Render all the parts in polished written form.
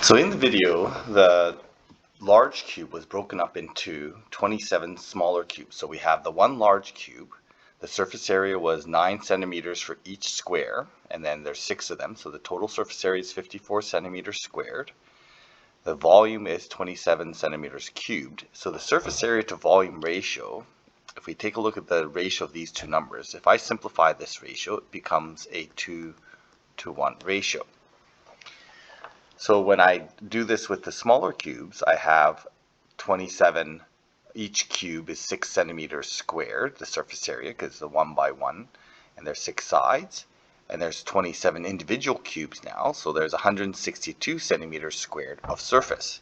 So in the video, the large cube was broken up into 27 smaller cubes. So we have the one large cube. The surface area was 9 centimeters for each square, and then there's 6 of them. So the total surface area is 54 centimeters squared. The volume is 27 centimeters cubed. So the surface area to volume ratio, if we take a look at the ratio of these two numbers, if I simplify this ratio, it becomes a 2-to-1 ratio. So when I do this with the smaller cubes, I have 27, each cube is 6 centimeters squared, the surface area, because the 1 by 1, and there's 6 sides. And there's 27 individual cubes now, so there's 162 centimeters squared of surface.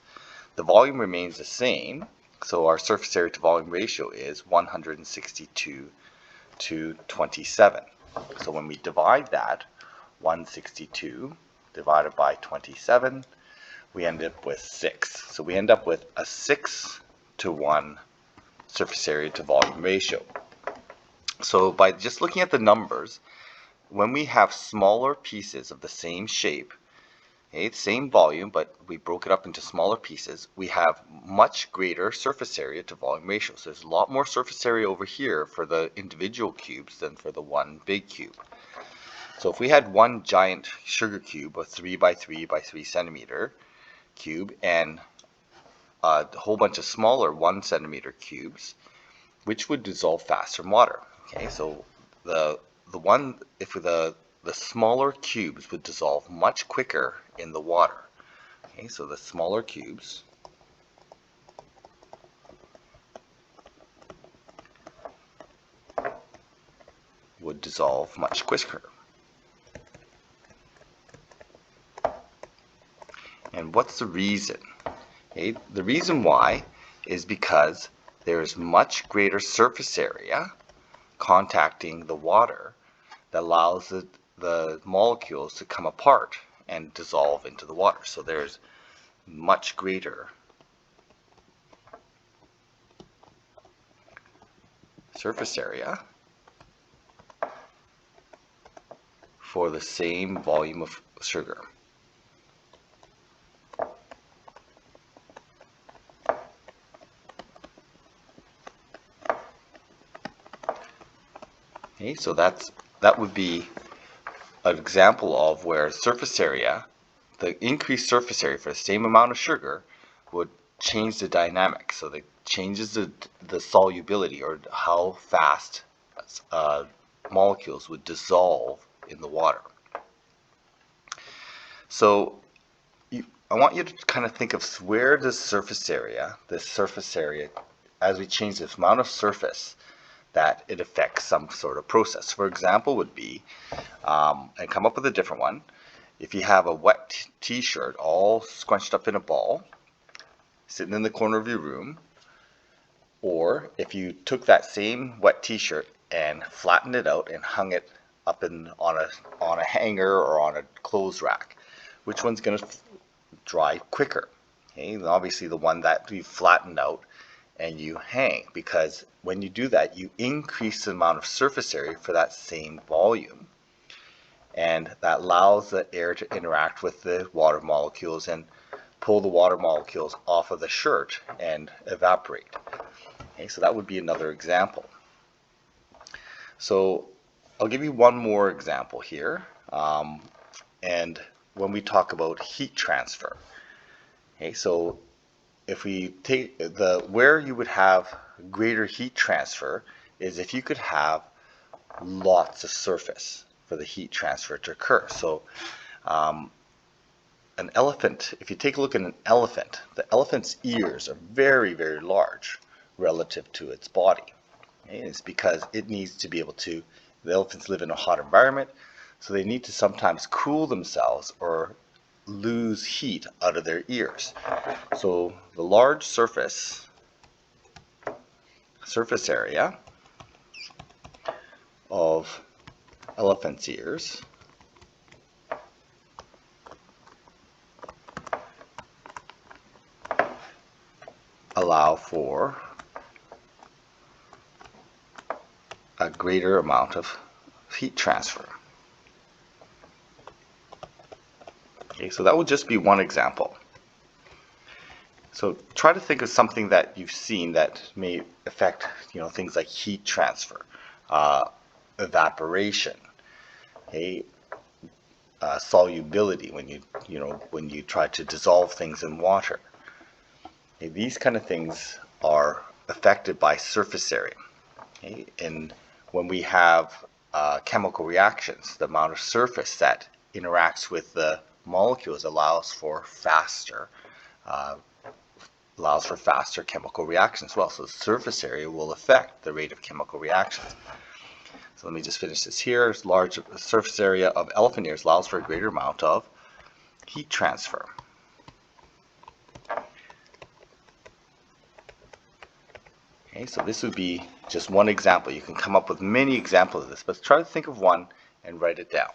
The volume remains the same, so our surface area to volume ratio is 162 to 27. So when we divide that, 162 divided by 27, we end up with 6. So we end up with a 6-to-1 surface area to volume ratio. So by just looking at the numbers, when we have smaller pieces of the same shape, okay, same volume, but we broke it up into smaller pieces, we have much greater surface area to volume ratio. So there's a lot more surface area over here for the individual cubes than for the one big cube. So if we had one giant sugar cube, a 3 by 3 by 3 centimeter cube, and a whole bunch of smaller 1 centimeter cubes, which would dissolve faster in water? Okay, so the smaller cubes would dissolve much quicker in the water. Okay, so the smaller cubes would dissolve much quicker. And what's the reason? Okay, the reason why is because there's much greater surface area contacting the water that allows the molecules to come apart and dissolve into the water. So there's much greater surface area for the same volume of sugar. Okay, so that would be an example of where surface area, the increased surface area for the same amount of sugar, would change the dynamics. So it changes the solubility, or how fast molecules would dissolve in the water. So I want you to kind of think of where does surface area, as we change this amount of surface, that it affects some sort of process. For example, would be, and come up with a different one, if you have a wet t-shirt all scrunched up in a ball, sitting in the corner of your room, or if you took that same wet t-shirt and flattened it out and hung it up on a hanger or on a clothes rack, which one's going to dry quicker? Okay, obviously the one that you flattened out and you hang, because when you do that, you increase the amount of surface area for that same volume, and that allows the air to interact with the water molecules and pull the water molecules off of the shirt and evaporate. Okay, so that would be another example. So I'll give you one more example here, and when we talk about heat transfer. Okay, so if we take where you would have greater heat transfer is if you could have lots of surface for the heat transfer to occur. So an elephant, if you take a look at an elephant, the elephant's ears are very, very large relative to its body. Okay? It's because it needs to be able to, the elephants live in a hot environment, so they need to sometimes cool themselves or lose heat out of their ears. So the large surface area of elephant's ears allow for a greater amount of heat transfer. Okay, so that would just be one example. So try to think of something that you've seen that may affect, things like heat transfer, evaporation, okay, solubility when you try to dissolve things in water. Okay, these kind of things are affected by surface area. Okay, and when we have chemical reactions, the amount of surface that interacts with the molecules allows for faster chemical reactions as well. So the surface area will affect the rate of chemical reactions. So let me just finish this here. Large surface area of elephant ears allows for a greater amount of heat transfer. Okay, so this would be just one example. You can come up with many examples of this, but try to think of one and write it down.